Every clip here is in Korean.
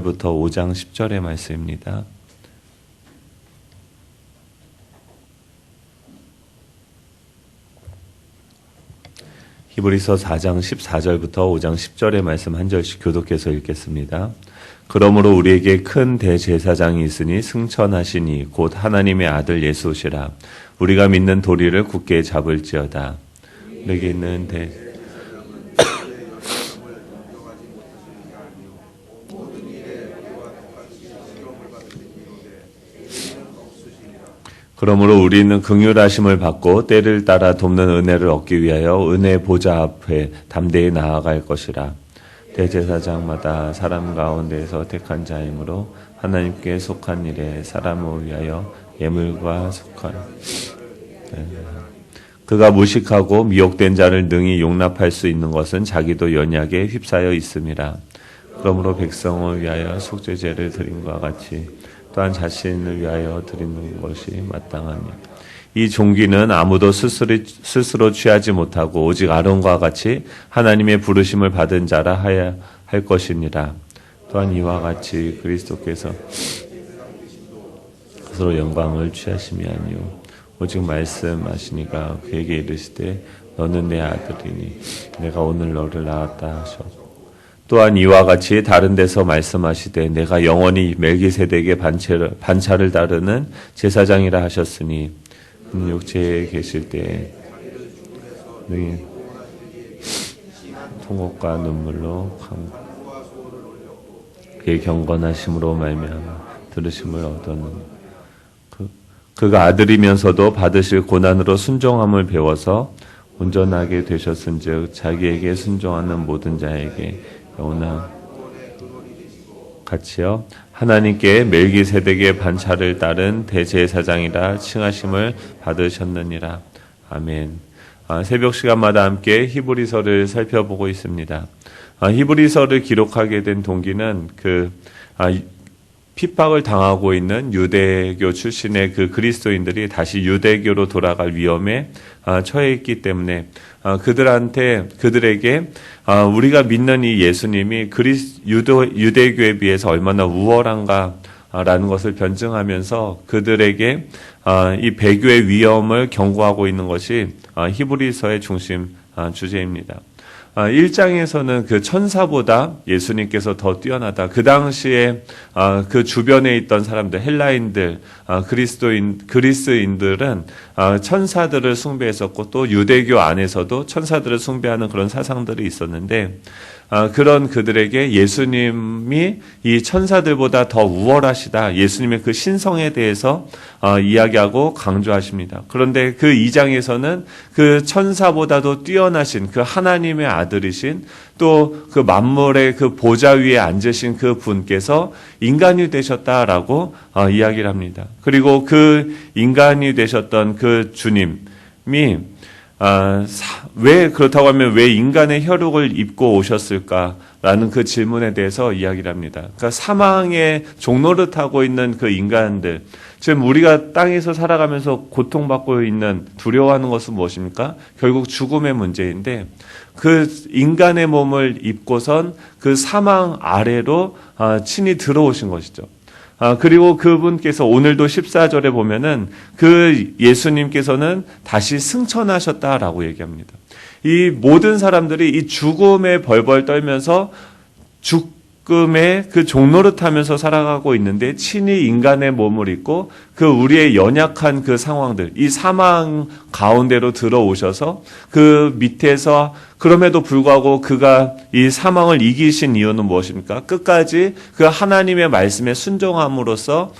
부터 5장 10절의 말씀입니다. 히브리서 4장 14절부터 5장 10절의 말씀 한 절씩 교독해서 읽겠습니다. 그러므로 우리에게 큰 대제사장이 있으니 승천하시니 곧 하나님의 아들 예수시라. 우리가 믿는 도리를 굳게 잡을지어다. 우리에게 있는 그러므로 우리는 긍휼하심을 받고 때를 따라 돕는 은혜를 얻기 위하여 은혜 보좌 앞에 담대히 나아갈 것이라. 대제사장마다 사람 가운데에서 택한 자이므로 하나님께 속한 일에 사람을 위하여 예물과 속한 그가 무식하고 미혹된 자를 능히 용납할 수 있는 것은 자기도 연약에 휩싸여 있음이라. 그러므로 백성을 위하여 속죄제를 드림과 같이 또한 자신을 위하여 드리는 것이 마땅하니 이 종기는 아무도 스스로 취하지 못하고 오직 아론과 같이 하나님의 부르심을 받은 자라 하야 할 것이니라. 또한 이와 같이 그리스도께서 스스로 영광을 취하심이 아니요 오직 말씀하시니가 그에게 이르시되 너는 내 아들이니 내가 오늘 너를 낳았다 하셨고 또한 이와 같이 다른 데서 말씀하시되 내가 영원히 멜기세덱의 반차를 따르는 제사장이라 하셨으니 그는 육체에 계실 때 능히 통곡과 눈물로 그의 경건하심으로 말미암아 들으심을 얻었느니 그가 아들이면서도 받으실 고난으로 순종함을 배워서 온전하게 되셨은즉 자기에게 순종하는 모든 자에게 영원한 같이요 하나님께 멜기세덱의 반차를 따른 대제사장이라 칭하심을 받으셨느니라. 아멘. 새벽 시간마다 함께 히브리서를 살펴보고 있습니다. 히브리서를 기록하게 된 동기는 핍박을 당하고 있는 유대교 출신의 그 그리스도인들이 다시 유대교로 돌아갈 위험에 처해 있기 때문에 그들에게 우리가 믿는 이 예수님이 유대교에 비해서 얼마나 우월한가라는 것을 변증하면서 그들에게 이 배교의 위험을 경고하고 있는 것이 히브리서의 중심 주제입니다. 1장에서는 그 천사보다 예수님께서 더 뛰어나다. 그 당시에 그 주변에 있던 사람들, 헬라인들, 그리스인들은 천사들을 숭배했었고 또 유대교 안에서도 천사들을 숭배하는 그런 사상들이 있었는데 그런 그들에게 예수님이 이 천사들보다 더 우월하시다. 예수님의 그 신성에 대해서 이야기하고 강조하십니다. 그런데 그 2장에서는 그 천사보다도 뛰어나신 그 하나님의 아들이신 또 그 만물의 그 보좌 위에 앉으신 그 분께서 인간이 되셨다라고 이야기를 합니다. 그리고 그 인간이 되셨던 그 주님이 왜 그렇다고 하면 왜 인간의 혈육을 입고 오셨을까라는 그 질문에 대해서 이야기를 합니다. 그러니까 사망의 종로를 타고 있는 그 인간들, 지금 우리가 땅에서 살아가면서 고통받고 있는 두려워하는 것은 무엇입니까? 결국 죽음의 문제인데 그 인간의 몸을 입고선 그 사망 아래로 친히 들어오신 것이죠. 그리고 그분께서 오늘도 14절에 보면은 그 예수님께서는 다시 승천하셨다라고 얘기합니다. 이 모든 사람들이 이 죽음에 벌벌 떨면서 죽음의 그 종로를 타면서 살아가고 있는데 친히 인간의 몸을 입고 그 우리의 연약한 그 상황들, 이 사망 가운데로 들어오셔서 그 밑에서 그럼에도 불구하고 그가 이 사망을 이기신 이유는 무엇입니까? 끝까지 그 하나님의 말씀에 순종함으로써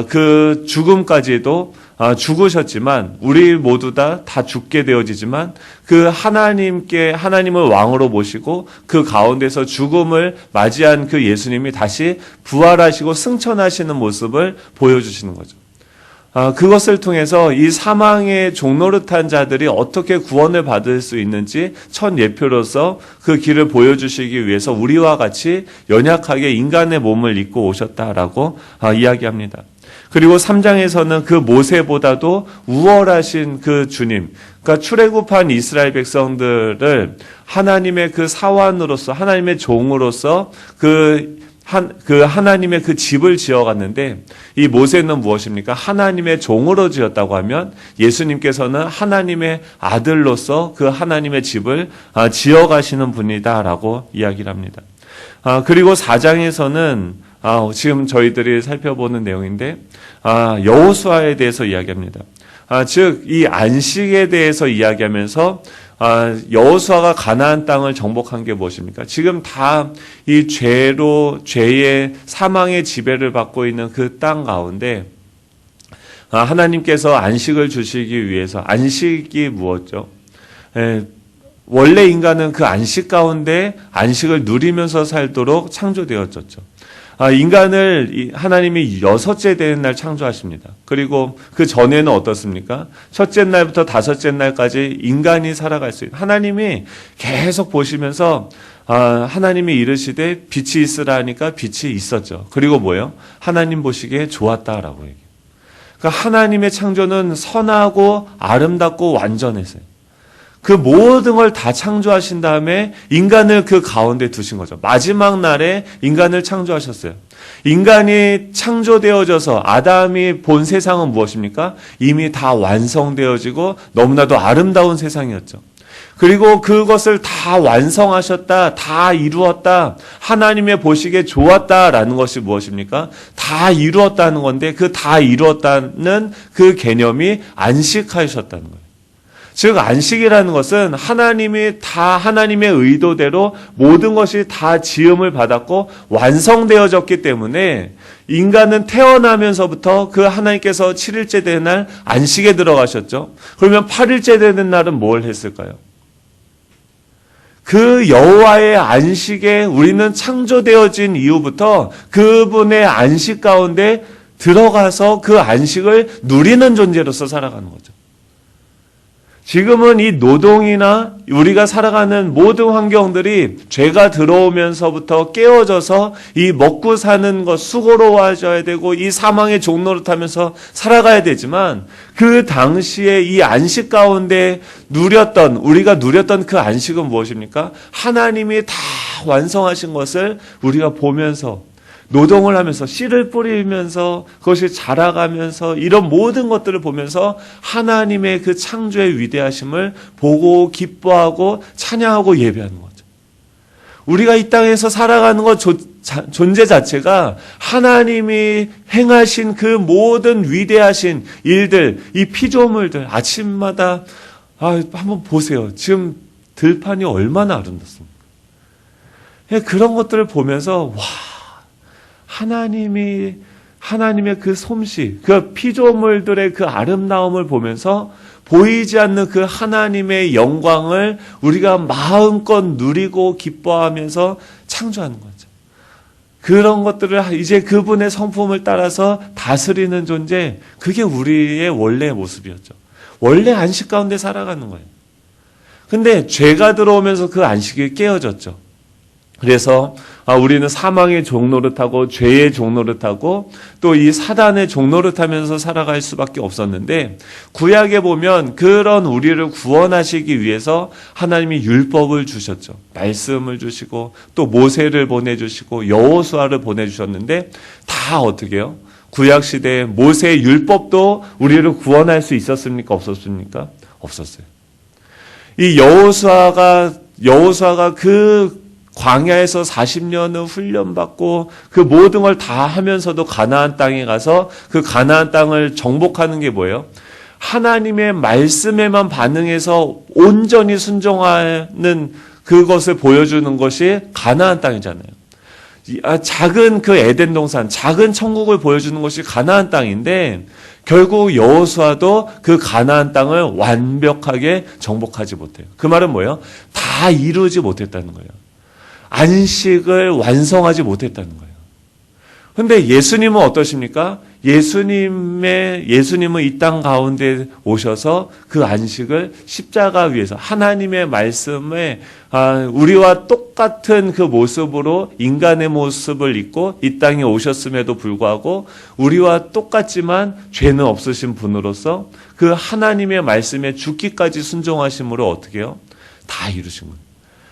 그 죽음까지도 죽으셨지만 우리 모두 다 죽게 되어지지만 그 하나님을 왕으로 모시고 그 가운데서 죽음을 맞이한 그 예수님이 다시 부활하시고 승천하시는 모습을 보여주시는 거죠. 그것을 통해서 이 사망의 종노릇한 자들이 어떻게 구원을 받을 수 있는지 첫 예표로서 그 길을 보여주시기 위해서 우리와 같이 연약하게 인간의 몸을 입고 오셨다라고 이야기합니다. 그리고 3장에서는 그 모세보다도 우월하신 그 주님, 그러니까 출애굽한 이스라엘 백성들을 하나님의 그 사환으로서, 하나님의 종으로서 그 그 하나님의 그 집을 지어갔는데 이 모세는 무엇입니까? 하나님의 종으로 지었다고 하면 예수님께서는 하나님의 아들로서 그 하나님의 집을 지어가시는 분이다라고 이야기를 합니다. 그리고 4장에서는 지금 저희들이 살펴보는 내용인데 여호수아에 대해서 이야기합니다. 즉 이 안식에 대해서 이야기하면서 여호수아가 가나안 땅을 정복한 게 무엇입니까? 지금 다 이 죄의 사망의 지배를 받고 있는 그 땅 가운데 하나님께서 안식을 주시기 위해서 안식이 무엇죠? 원래 인간은 그 안식 가운데 안식을 누리면서 살도록 창조되어졌죠. 인간을 하나님이 6째 되는 날 창조하십니다. 그리고 그 전에는 어떻습니까? 첫째 날부터 5째 날까지 인간이 살아갈 수 있는 하나님이 계속 보시면서 하나님이 이르시되 빛이 있으라 하니까 빛이 있었죠. 그리고 뭐예요? 하나님 보시기에 좋았다라고 얘기해요. 그러니까 하나님의 창조는 선하고 아름답고 완전했어요. 그 모든 걸 다 창조하신 다음에 인간을 그 가운데 두신 거죠. 마지막 날에 인간을 창조하셨어요. 인간이 창조되어져서 아담이 본 세상은 무엇입니까? 이미 다 완성되어지고 너무나도 아름다운 세상이었죠. 그리고 그것을 다 완성하셨다, 다 이루었다, 하나님의 보시기에 좋았다라는 것이 무엇입니까? 다 이루었다는 건데 그 다 이루었다는 그 개념이 안식하셨다는 거예요. 즉 안식이라는 것은 하나님이 다 하나님의 의도대로 모든 것이 다 지음을 받았고 완성되어졌기 때문에 인간은 태어나면서부터 그 하나님께서 7일째 되는 날 안식에 들어가셨죠. 그러면 8일째 되는 날은 뭘 했을까요? 그 여호와의 안식에 우리는 창조되어진 이후부터 그분의 안식 가운데 들어가서 그 안식을 누리는 존재로서 살아가는 거죠. 지금은 이 노동이나 우리가 살아가는 모든 환경들이 죄가 들어오면서부터 깨어져서 이 먹고 사는 것 수고로워져야 되고 이 사망의 종노릇하면서 살아가야 되지만 그 당시에 이 안식 가운데 우리가 누렸던 그 안식은 무엇입니까? 하나님이 다 완성하신 것을 우리가 보면서 노동을 하면서 씨를 뿌리면서 그것이 자라가면서 이런 모든 것들을 보면서 하나님의 그 창조의 위대하심을 보고 기뻐하고 찬양하고 예배하는 거죠. 우리가 이 땅에서 살아가는 것 존재 자체가 하나님이 행하신 그 모든 위대하신 일들, 이 피조물들 아침마다 한번 보세요. 지금 들판이 얼마나 아름답습니까? 그런 것들을 보면서 하나님의 그 솜씨, 그 피조물들의 그 아름다움을 보면서 보이지 않는 그 하나님의 영광을 우리가 마음껏 누리고 기뻐하면서 창조하는 거죠. 그런 것들을 이제 그분의 성품을 따라서 다스리는 존재, 그게 우리의 원래의 모습이었죠. 원래 안식 가운데 살아가는 거예요. 근데 죄가 들어오면서 그 안식이 깨어졌죠. 그래서 우리는 사망의 종노릇하고 죄의 종노릇하고 또 이 사단의 종노릇하면서 살아갈 수밖에 없었는데 구약에 보면 그런 우리를 구원하시기 위해서 하나님이 율법을 주셨죠. 말씀을 주시고 또 모세를 보내주시고 여호수아를 보내주셨는데 다 어떻게 해요? 구약 시대에 모세의 율법도 우리를 구원할 수 있었습니까? 없었습니까? 없었어요. 이 여호수아가 그 광야에서 40년을 훈련받고 그 모든 걸 다 하면서도 가나안 땅에 가서 그 가나안 땅을 정복하는 게 뭐예요? 하나님의 말씀에만 반응해서 온전히 순종하는 그것을 보여주는 것이 가나안 땅이잖아요. 작은 그 에덴 동산, 작은 천국을 보여주는 것이 가나안 땅인데 결국 여호수아도 그 가나안 땅을 완벽하게 정복하지 못해요. 그 말은 뭐예요? 다 이루지 못했다는 거예요. 안식을 완성하지 못했다는 거예요. 그런데 예수님은 어떠십니까? 예수님은 이 땅 가운데 오셔서 그 안식을 십자가 위에서 하나님의 말씀에 우리와 똑같은 그 모습으로 인간의 모습을 입고 이 땅에 오셨음에도 불구하고 우리와 똑같지만 죄는 없으신 분으로서 그 하나님의 말씀에 죽기까지 순종하심으로 어떻게 해요? 다 이루신 거예요.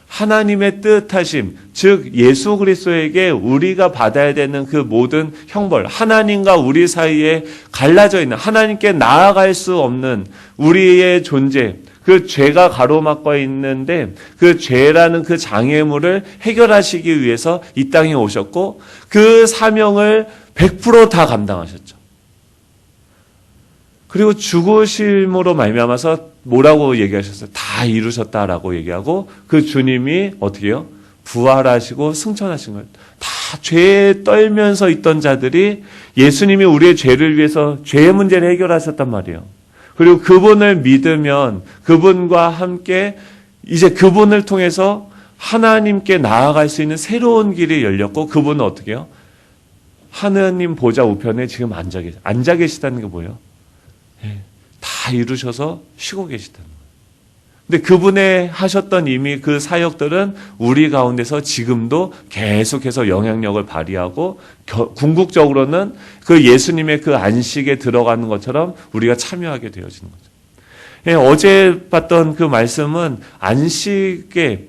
하나님의 뜻하심, 즉 예수 그리스도에게 우리가 받아야 되는 그 모든 형벌, 하나님과 우리 사이에 갈라져 있는, 하나님께 나아갈 수 없는 우리의 존재, 그 죄가 가로막고 있는데 그 죄라는 그 장애물을 해결하시기 위해서 이 땅에 오셨고 그 사명을 100% 감당하셨죠. 그리고 죽으심으로 말미암아서 뭐라고 얘기하셨어요? 다 이루셨다라고 얘기하고 그 주님이 어떻게 해요? 부활하시고 승천하신 거예요. 다 죄에 떨면서 있던 자들이 예수님이 우리의 죄를 위해서 죄의 문제를 해결하셨단 말이에요. 그리고 그분을 믿으면 그분과 함께 이제 그분을 통해서 하나님께 나아갈 수 있는 새로운 길이 열렸고 그분은 어떻게 해요? 하느님 보좌 우편에 지금 앉아 계시다는 게 뭐예요? 다 이루셔서 쉬고 계시다는 거예요. 근데 그분의 하셨던 이미 그 사역들은 우리 가운데서 지금도 계속해서 영향력을 발휘하고 궁극적으로는 그 예수님의 그 안식에 들어가는 것처럼 우리가 참여하게 되어지는 거죠. 어제 봤던 그 말씀은 안식에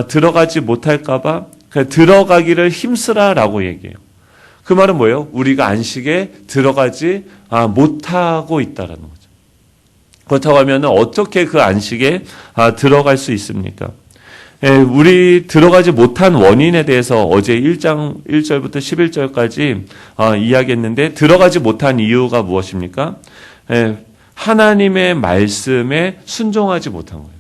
들어가지 못할까봐 들어가기를 힘쓰라라고 얘기해요. 그 말은 뭐예요? 우리가 안식에 들어가지 못하고 있다라는 거죠. 그렇다고 하면 어떻게 그 안식에 들어갈 수 있습니까? 우리 들어가지 못한 원인에 대해서 어제 1장 1절부터 11절까지 이야기했는데 들어가지 못한 이유가 무엇입니까? 하나님의 말씀에 순종하지 못한 거예요.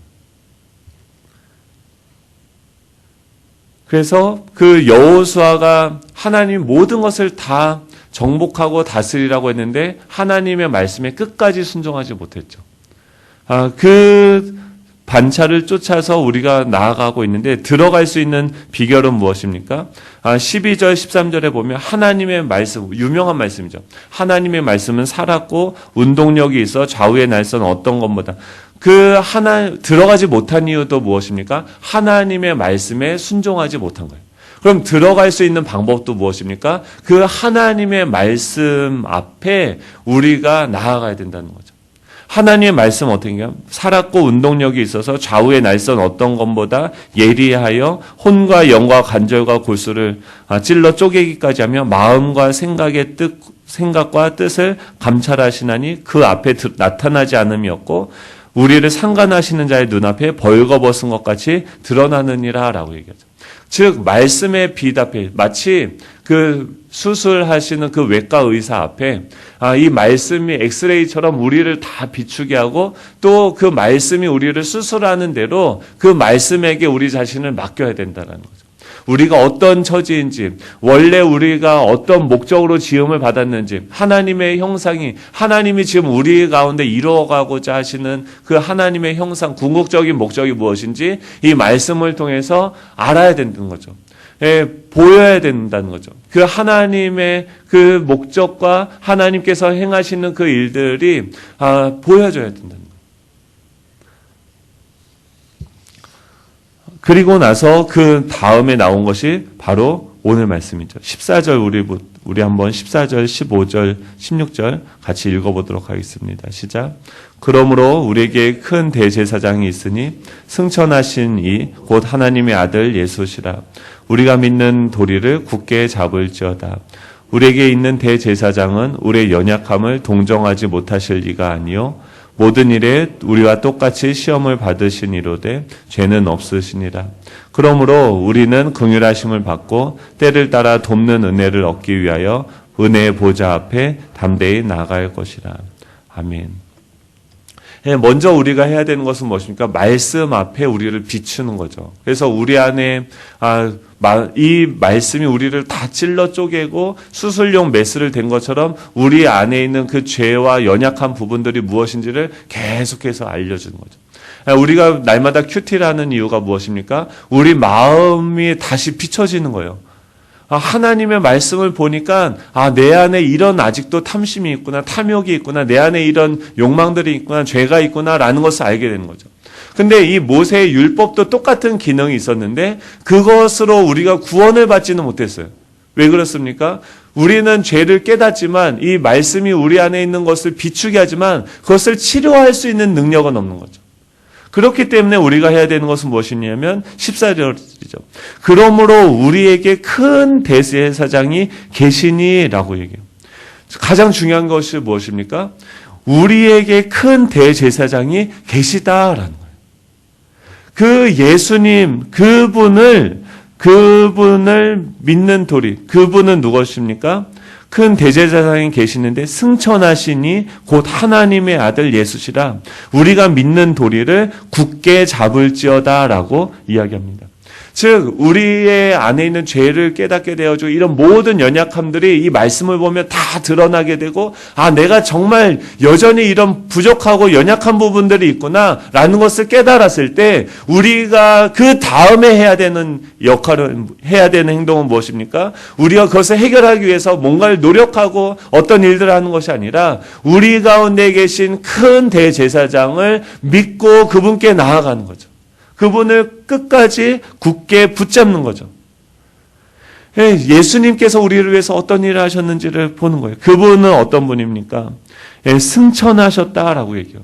그래서 그 여호수아가 하나님 모든 것을 다 정복하고 다스리라고 했는데 하나님의 말씀에 끝까지 순종하지 못했죠. 그 반차를 쫓아서 우리가 나아가고 있는데 들어갈 수 있는 비결은 무엇입니까? 12절 13절에 보면 하나님의 말씀, 유명한 말씀이죠. 하나님의 말씀은 살았고 운동력이 있어 좌우의 날선 어떤 것보다. 들어가지 못한 이유도 무엇입니까? 하나님의 말씀에 순종하지 못한 거예요. 그럼 들어갈 수 있는 방법도 무엇입니까? 그 하나님의 말씀 앞에 우리가 나아가야 된다는 거죠. 하나님의 말씀은 어떻게 해요? 살았고 운동력이 있어서 좌우의 날선 어떤 것보다 예리하여 혼과 영과 관절과 골수를 찔러 쪼개기까지 하며 마음과 생각과 뜻을 감찰하시나니 그 앞에 나타나지 않음이었고 우리를 상관하시는 자의 눈앞에 벌거벗은 것 같이 드러나느니라 라고 얘기하죠. 즉 말씀의 빛 앞에 마치 그 수술하시는 그 외과 의사 앞에 이 말씀이 엑스레이처럼 우리를 다 비추게 하고 또 그 말씀이 우리를 수술하는 대로 그 말씀에게 우리 자신을 맡겨야 된다는 거죠. 우리가 어떤 처지인지, 원래 우리가 어떤 목적으로 지음을 받았는지, 하나님의 형상이, 하나님이 지금 우리 가운데 이루어가고자 하시는 그 하나님의 형상, 궁극적인 목적이 무엇인지 이 말씀을 통해서 알아야 된다는 거죠. 보여야 된다는 거죠. 그 하나님의 그 목적과 하나님께서 행하시는 그 일들이 보여져야 된다는 거죠. 그리고 나서 그 다음에 나온 것이 바로 오늘 말씀이죠. 14절 우리 한번 14절, 15절, 16절 같이 읽어보도록 하겠습니다. 시작. 그러므로 우리에게 큰 대제사장이 있으니 승천하신 이 곧 하나님의 아들 예수시라. 우리가 믿는 도리를 굳게 잡을지어다. 우리에게 있는 대제사장은 우리의 연약함을 동정하지 못하실 리가 아니요 모든 일에 우리와 똑같이 시험을 받으시니로되 죄는 없으시니라. 그러므로 우리는 긍휼하심을 받고 때를 따라 돕는 은혜를 얻기 위하여 은혜의 보좌 앞에 담대히 나아갈 것이라. 아멘. 먼저 우리가 해야 되는 것은 무엇입니까? 말씀 앞에 우리를 비추는 거죠. 그래서 우리 안에 이 말씀이 우리를 다 찔러 쪼개고 수술용 메스를 댄 것처럼 우리 안에 있는 그 죄와 연약한 부분들이 무엇인지를 계속해서 알려주는 거죠. 우리가 날마다 큐티를 하는 이유가 무엇입니까? 우리 마음이 다시 비춰지는 거예요. 하나님의 말씀을 보니까 내 안에 이런 아직도 탐심이 있구나, 탐욕이 있구나, 내 안에 이런 욕망들이 있구나, 죄가 있구나라는 것을 알게 되는 거죠. 근데 이 모세의 율법도 똑같은 기능이 있었는데 그것으로 우리가 구원을 받지는 못했어요. 왜 그렇습니까? 우리는 죄를 깨닫지만 이 말씀이 우리 안에 있는 것을 비추게 하지만 그것을 치료할 수 있는 능력은 없는 거죠. 그렇기 때문에 우리가 해야 되는 것은 무엇이냐면 14절이죠. 그러므로 우리에게 큰 대제사장이 계시니라고 얘기해요. 가장 중요한 것이 무엇입니까? 우리에게 큰 대제사장이 계시다라는 거예요. 그 예수님, 그분을 믿는 도리, 그분은 누구십니까? 큰 대제사장이 계시는데 승천하시니 곧 하나님의 아들 예수시라. 우리가 믿는 도리를 굳게 잡을지어다라고 이야기합니다. 즉 우리의 안에 있는 죄를 깨닫게 되어지고 이런 모든 연약함들이 이 말씀을 보면 다 드러나게 되고 내가 정말 여전히 이런 부족하고 연약한 부분들이 있구나 라는 것을 깨달았을 때 우리가 그 다음에 해야 되는 역할을 해야 되는 행동은 무엇입니까? 우리가 그것을 해결하기 위해서 뭔가를 노력하고 어떤 일들을 하는 것이 아니라 우리 가운데 계신 큰 대제사장을 믿고 그분께 나아가는 거죠. 그분을 끝까지 굳게 붙잡는 거죠. 예수님께서 우리를 위해서 어떤 일을 하셨는지를 보는 거예요. 그분은 어떤 분입니까? 승천하셨다라고 얘기해요.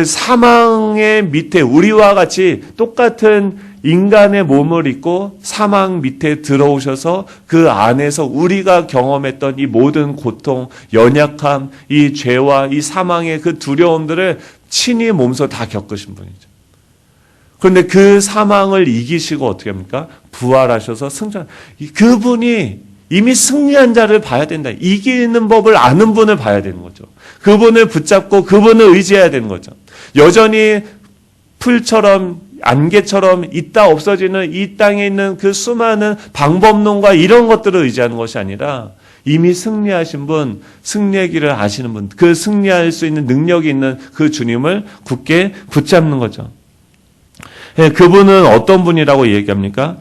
사망의 밑에 우리와 같이 똑같은 인간의 몸을 입고 사망 밑에 들어오셔서 그 안에서 우리가 경험했던 이 모든 고통, 연약함, 이 죄와 이 사망의 그 두려움들을 친히 몸소 다 겪으신 분이죠. 그런데 그 사망을 이기시고 어떻게 합니까? 부활하셔서 승천. 그분이 이미 승리한 자를 봐야 된다. 이기는 법을 아는 분을 봐야 되는 거죠. 그분을 붙잡고 그분을 의지해야 되는 거죠. 여전히 풀처럼 안개처럼 있다 없어지는 이 땅에 있는 그 수많은 방법론과 이런 것들을 의지하는 것이 아니라 이미 승리하신 분, 승리의 길을 아시는 분, 그 승리할 수 있는 능력이 있는 그 주님을 굳게 붙잡는 거죠. 그분은 어떤 분이라고 얘기합니까?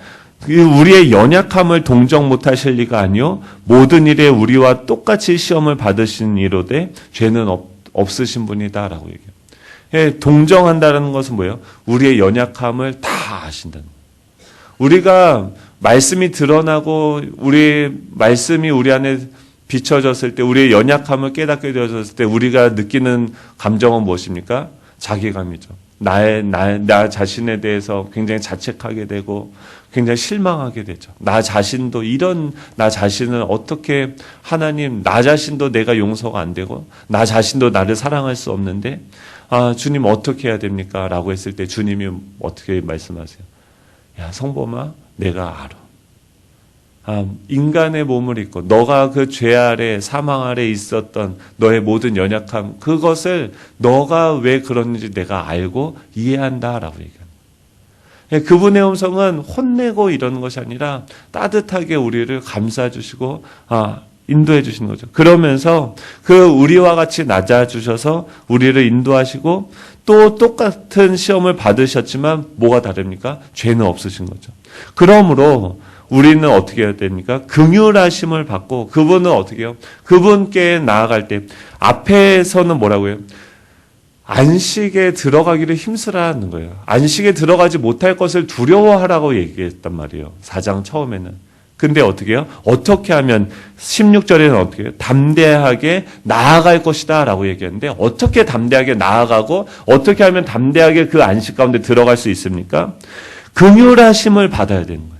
우리의 연약함을 동정 못하실 리가 아니요 모든 일에 우리와 똑같이 시험을 받으신 이로되 죄는 없으신 분이다라고 얘기해요. 동정한다는 것은 뭐예요? 우리의 연약함을 다 아신다는 거예요. 우리가 말씀이 드러나고 우리의 말씀이 우리 안에 비춰졌을 때 우리의 연약함을 깨닫게 되어졌을 때 우리가 느끼는 감정은 무엇입니까? 자괴감이죠. 나 자신에 대해서 굉장히 자책하게 되고 굉장히 실망하게 되죠. 나 자신도 이런 나 자신을 어떻게 하나님 나 자신도 내가 용서가 안 되고 나 자신도 나를 사랑할 수 없는데 주님 어떻게 해야 됩니까? 라고 했을 때 주님이 어떻게 말씀하세요? 야 성범아 내가 알아. 인간의 몸을 입고 너가 그 죄 아래 사망 아래 있었던 너의 모든 연약함 그것을 너가 왜 그런지 내가 알고 이해한다라고 얘기합니다. 그분의 음성은 혼내고 이러는 것이 아니라 따뜻하게 우리를 감싸주시고 인도해 주시는 거죠. 그러면서 그 우리와 같이 낮아주셔서 우리를 인도하시고 또 똑같은 시험을 받으셨지만 뭐가 다릅니까? 죄는 없으신 거죠. 그러므로 우리는 어떻게 해야 됩니까? 긍휼하심을 받고 그분은 어떻게 해요? 그분께 나아갈 때 앞에서는 뭐라고 해요? 안식에 들어가기를 힘쓰라는 거예요. 안식에 들어가지 못할 것을 두려워하라고 얘기했단 말이에요. 4장 처음에는. 근데 어떻게 해요? 어떻게 하면 16절에는 어떻게 해요? 담대하게 나아갈 것이다 라고 얘기했는데 어떻게 담대하게 나아가고 어떻게 하면 담대하게 그 안식 가운데 들어갈 수 있습니까? 긍휼하심을 받아야 되는 거예요.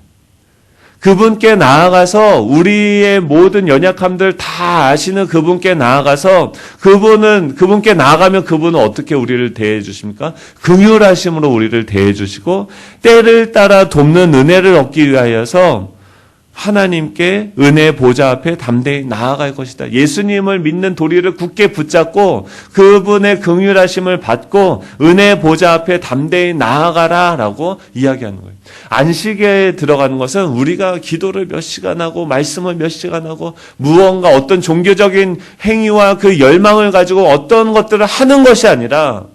그분께 나아가서 우리의 모든 연약함들 다 아시는 그분께 나아가서 그분께 나아가면 그분은 어떻게 우리를 대해 주십니까? 긍휼하심으로 우리를 대해 주시고 때를 따라 돕는 은혜를 얻기 위하여서 하나님께 은혜 보좌 앞에 담대히 나아갈 것이다. 예수님을 믿는 도리를 굳게 붙잡고 그분의 긍휼하심을 받고 은혜 보좌 앞에 담대히 나아가라라고 이야기하는 거예요. 안식에 들어가는 것은 우리가 기도를 몇 시간 하고 말씀을 몇 시간 하고 무언가 어떤 종교적인 행위와 그 열망을 가지고 어떤 것들을 하는 것이 아니라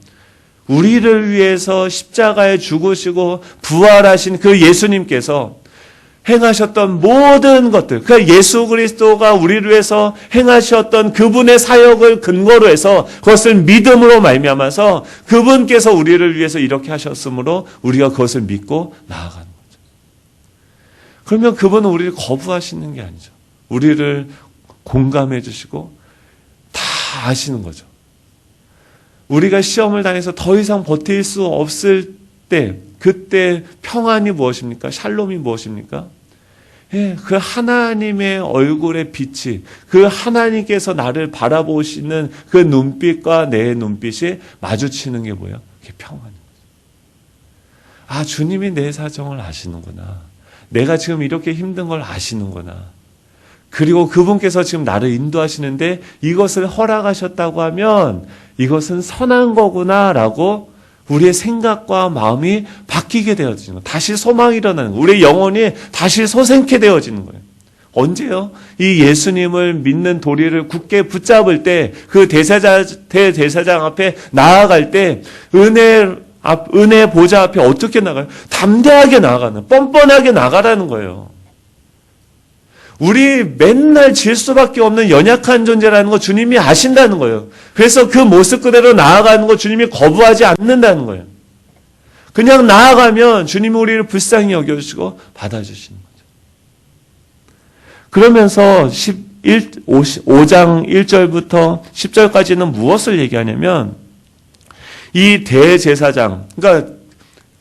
우리를 위해서 십자가에 죽으시고 부활하신 그 예수님께서 행하셨던 모든 것들, 그 예수 그리스도가 우리를 위해서 행하셨던 그분의 사역을 근거로 해서 그것을 믿음으로 말미암아서 그분께서 우리를 위해서 이렇게 하셨으므로 우리가 그것을 믿고 나아가는 거죠. 그러면 그분은 우리를 거부하시는 게 아니죠. 우리를 공감해 주시고 다 아시는 거죠. 우리가 시험을 당해서 더 이상 버틸 수 없을 때, 그때 평안이 무엇입니까? 샬롬이 무엇입니까? 예, 그 하나님의 얼굴의 빛이, 그 하나님께서 나를 바라보시는 그 눈빛과 내 눈빛이 마주치는 게 뭐예요? 그게 평안인 거죠. 주님이 내 사정을 아시는구나. 내가 지금 이렇게 힘든 걸 아시는구나. 그리고 그분께서 지금 나를 인도하시는데 이것을 허락하셨다고 하면 이것은 선한 거구나라고 우리의 생각과 마음이 바뀌게 되어지는 거예요. 다시 소망이 일어나는 거예요. 우리의 영혼이 다시 솟게 되어지는 거예요. 언제요? 이 예수님을 믿는 도리를 굳게 붙잡을 때, 그 대제사장 앞에 나아갈 때 은혜 보좌 앞에 어떻게 나가요? 담대하게 나아가는, 뻔뻔하게 나가라는 거예요. 우리 맨날 질 수밖에 없는 연약한 존재라는 거 주님이 아신다는 거예요. 그래서 그 모습 그대로 나아가는 거 주님이 거부하지 않는다는 거예요. 그냥 나아가면 주님이 우리를 불쌍히 여겨주시고 받아주시는 거죠. 그러면서 5장 1절부터 10절까지는 무엇을 얘기하냐면 이 대제사장, 그러니까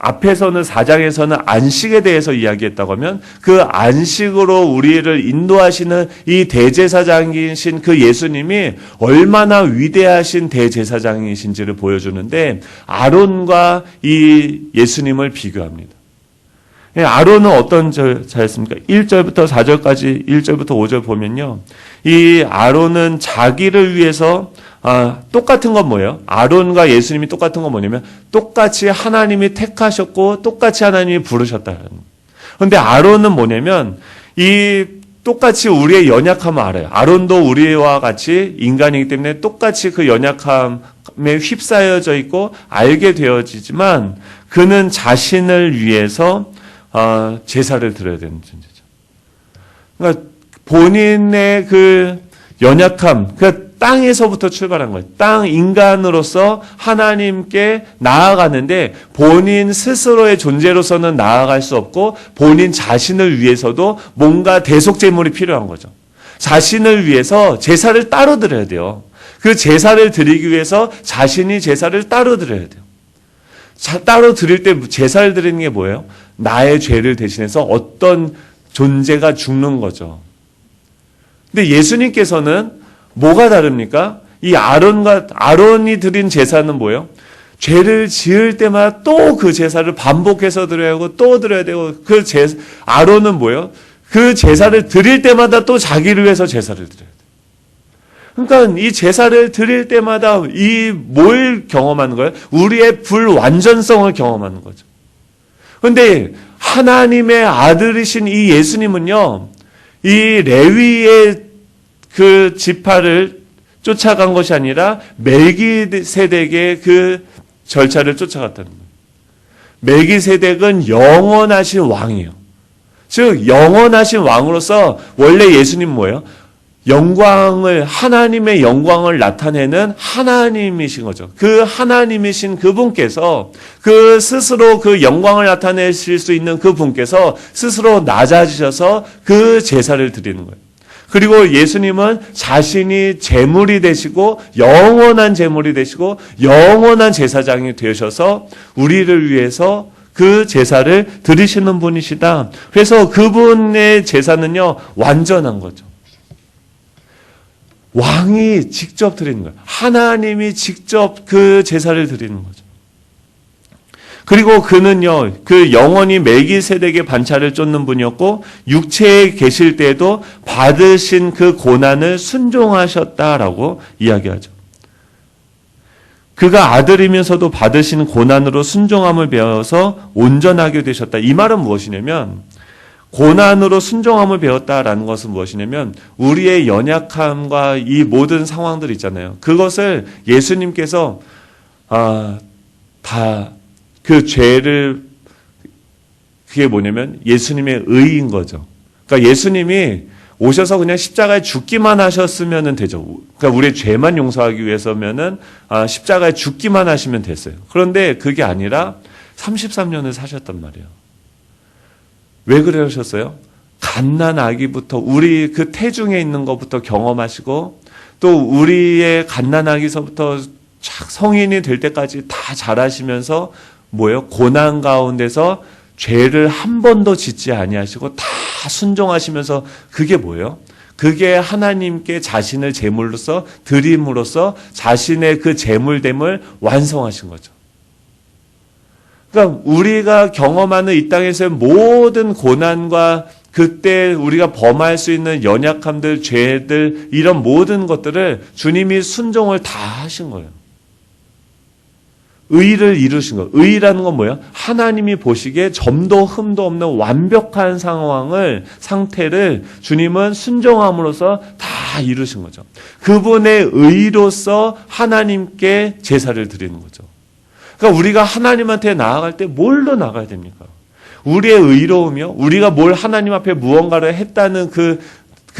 앞에서는 4장에서는 안식에 대해서 이야기했다고 하면 그 안식으로 우리를 인도하시는 이 대제사장이신 그 예수님이 얼마나 위대하신 대제사장이신지를 보여주는데 아론과 이 예수님을 비교합니다. 아론은 어떤 자였습니까? 1절부터 4절까지 1절부터 5절 보면요. 이 아론은 자기를 위해서 똑같은 건 뭐예요? 아론과 예수님이 똑같은 건 뭐냐면 똑같이 하나님이 택하셨고 똑같이 하나님이 부르셨다. 그런데 아론은 뭐냐면 이 똑같이 우리의 연약함을 알아요. 아론도 우리와 같이 인간이기 때문에 똑같이 그 연약함에 휩싸여져 있고 알게 되어지지만 그는 자신을 위해서 제사를 드려야 되는 존재죠. 그러니까 본인의 그 연약함, 그러니까 땅에서부터 출발한 거예요. 땅 인간으로서 하나님께 나아가는데 본인 스스로의 존재로서는 나아갈 수 없고 본인 자신을 위해서도 뭔가 대속제물이 필요한 거죠. 자신을 위해서 제사를 따로 드려야 돼요. 그 제사를 드리기 위해서 자신이 제사를 따로 드려야 돼요. 따로 드릴 때 제사를 드리는 게 뭐예요? 나의 죄를 대신해서 어떤 존재가 죽는 거죠. 근데 예수님께서는 뭐가 다릅니까? 이 아론이 드린 제사는 뭐예요? 죄를 지을 때마다 또 그 제사를 반복해서 드려야 하고 또 드려야 되고 아론은 뭐예요? 그 제사를 드릴 때마다 또 자기를 위해서 제사를 드려야 돼요. 그러니까 이 제사를 드릴 때마다 뭘 경험하는 거예요? 우리의 불완전성을 경험하는 거죠. 그런데 하나님의 아들이신 이 예수님은요, 이 레위의 그 지파를 쫓아간 것이 아니라 멜기세덱의 그 절차를 쫓아갔다는 거예요. 멜기세덱은 영원하신 왕이에요. 즉 영원하신 왕으로서 원래 예수님 뭐예요? 하나님의 영광을 나타내는 하나님이신 거죠. 그 하나님이신 그분께서 그 스스로 그 영광을 나타내실 수 있는 그분께서 스스로 낮아지셔서 그 제사를 드리는 거예요. 그리고 예수님은 자신이 제물이 되시고 영원한 제물이 되시고 영원한 제사장이 되셔서 우리를 위해서 그 제사를 드리시는 분이시다. 그래서 그분의 제사는요, 완전한 거죠. 왕이 직접 드리는 거예요. 하나님이 직접 그 제사를 드리는 거죠. 그리고 그는요, 그 영원히 멜기세덱의 반차를 쫓는 분이었고 육체에 계실 때에도 받으신 그 고난을 순종하셨다라고 이야기하죠. 그가 아들이면서도 받으신 고난으로 순종함을 배워서 온전하게 되셨다. 이 말은 무엇이냐면 고난으로 순종함을 배웠다라는 것은 무엇이냐면 우리의 연약함과 이 모든 상황들 있잖아요. 그것을 예수님께서 다 그 죄를 그게 뭐냐면 예수님의 의인 거죠. 그러니까 예수님이 오셔서 그냥 십자가에 죽기만 하셨으면 되죠. 그러니까 우리의 죄만 용서하기 위해서면은 십자가에 죽기만 하시면 됐어요. 그런데 그게 아니라 33년을 사셨단 말이에요. 왜 그러셨어요? 갓난 아기부터 우리 그 태중에 있는 것부터 경험하시고 또 우리의 갓난 아기서부터 쫙 성인이 될 때까지 다 잘하시면서 뭐예요? 고난 가운데서 죄를 한 번도 짓지 아니하시고 다 순종하시면서 그게 뭐예요? 그게 하나님께 자신을 제물로서 드림으로써 자신의 그 제물됨을 완성하신 거죠. 그러니까 우리가 경험하는 이 땅에서의 모든 고난과 그때 우리가 범할 수 있는 연약함들, 죄들, 이런 모든 것들을 주님이 순종을 다 하신 거예요. 의를 이루신 거예요. 의라는 건 뭐예요? 하나님이 보시기에 점도 흠도 없는 완벽한 상태를 주님은 순종함으로써 다 이루신 거죠. 그분의 의로서 하나님께 제사를 드리는 거죠. 그러니까 우리가 하나님한테 나아갈 때 뭘로 나가야 됩니까? 우리의 의로우며 우리가 뭘 하나님 앞에 무언가를 했다는 그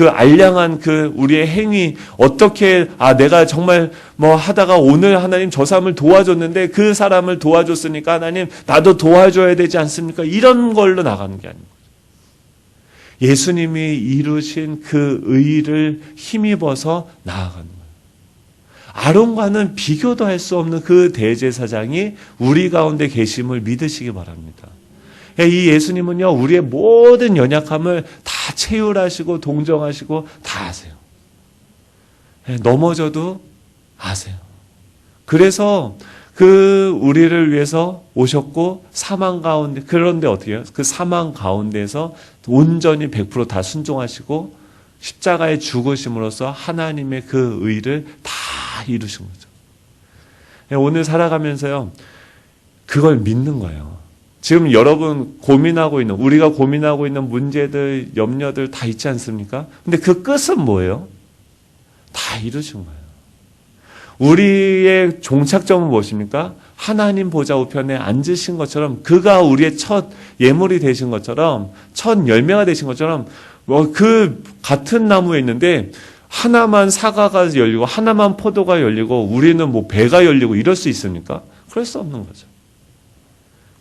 알량한 우리의 행위, 어떻게, 내가 정말 하다가 오늘 하나님 저 사람을 도와줬는데 그 사람을 도와줬으니까 하나님 나도 도와줘야 되지 않습니까? 이런 걸로 나가는 게 아닙니다. 예수님이 이루신 그 의를 힘입어서 나아가는 거예요. 아론과는 비교도 할 수 없는 그 대제사장이 우리 가운데 계심을 믿으시기 바랍니다. 이 예수님은요, 우리의 모든 연약함을 다 체휼하시고 동정하시고 다 아세요. 넘어져도 아세요. 그래서 우리를 위해서 오셨고 사망 가운데, 그런데 어떻게 해요? 그 사망 가운데서 온전히 100% 다 순종하시고 십자가에 죽으심으로써 하나님의 그 의를 다 이루신 거죠. 오늘 살아가면서요, 그걸 믿는 거예요. 지금 여러분 우리가 고민하고 있는 문제들, 염려들 다 있지 않습니까? 근데 그 끝은 뭐예요? 다 이루신 거예요. 우리의 종착점은 무엇입니까? 하나님 보좌 우편에 앉으신 것처럼, 그가 우리의 첫 예물이 되신 것처럼, 첫 열매가 되신 것처럼, 그 같은 나무에 있는데 하나만 사과가 열리고 하나만 포도가 열리고 우리는 배가 열리고 이럴 수 있습니까? 그럴 수 없는 거죠.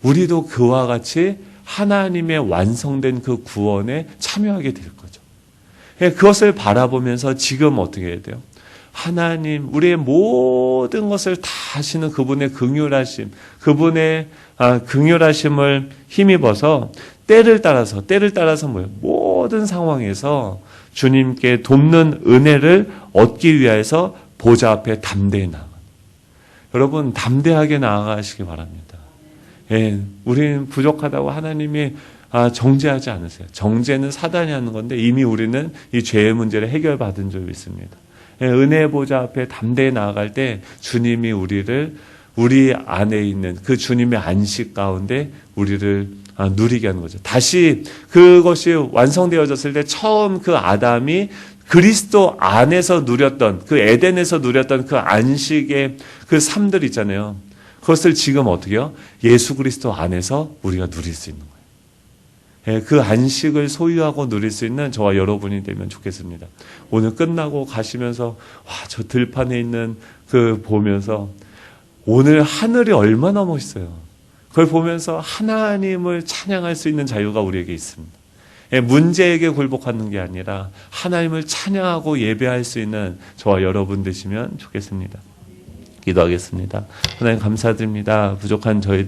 우리도 그와 같이 하나님의 완성된 그 구원에 참여하게 될 거죠. 그것을 바라보면서 지금 어떻게 해야 돼요? 하나님, 우리의 모든 것을 다 하시는 그분의 긍휼하심, 그분의 긍휼하심을 힘입어서 때를 따라서 뭐예요? 모든 상황에서 주님께 돕는 은혜를 얻기 위해서 보좌 앞에 담대히 나아가. 여러분, 담대하게 나아가시기 바랍니다. 우리는 부족하다고 하나님이 정죄하지 않으세요. 정죄는 사단이 하는 건데 이미 우리는 이 죄의 문제를 해결받은 줄 믿습니다. 은혜의 보좌 앞에 담대히 나아갈 때 주님이 우리 안에 있는 그 주님의 안식 가운데 우리를 누리게 하는 거죠. 다시 그것이 완성되어졌을 때 처음 그 아담이 그리스도 안에서 누렸던, 그 에덴에서 누렸던 그 안식의 그 삶들 있잖아요. 그것을 지금 어떻게 해요? 예수 그리스도 안에서 우리가 누릴 수 있는 거예요. 그 안식을 소유하고 누릴 수 있는 저와 여러분이 되면 좋겠습니다. 오늘 끝나고 가시면서 저 들판에 있는 보면서 오늘 하늘이 얼마나 멋있어요. 그걸 보면서 하나님을 찬양할 수 있는 자유가 우리에게 있습니다. 문제에게 굴복하는 게 아니라 하나님을 찬양하고 예배할 수 있는 저와 여러분 되시면 좋겠습니다. 기도하겠습니다. 하나님 감사드립니다. 부족한 저희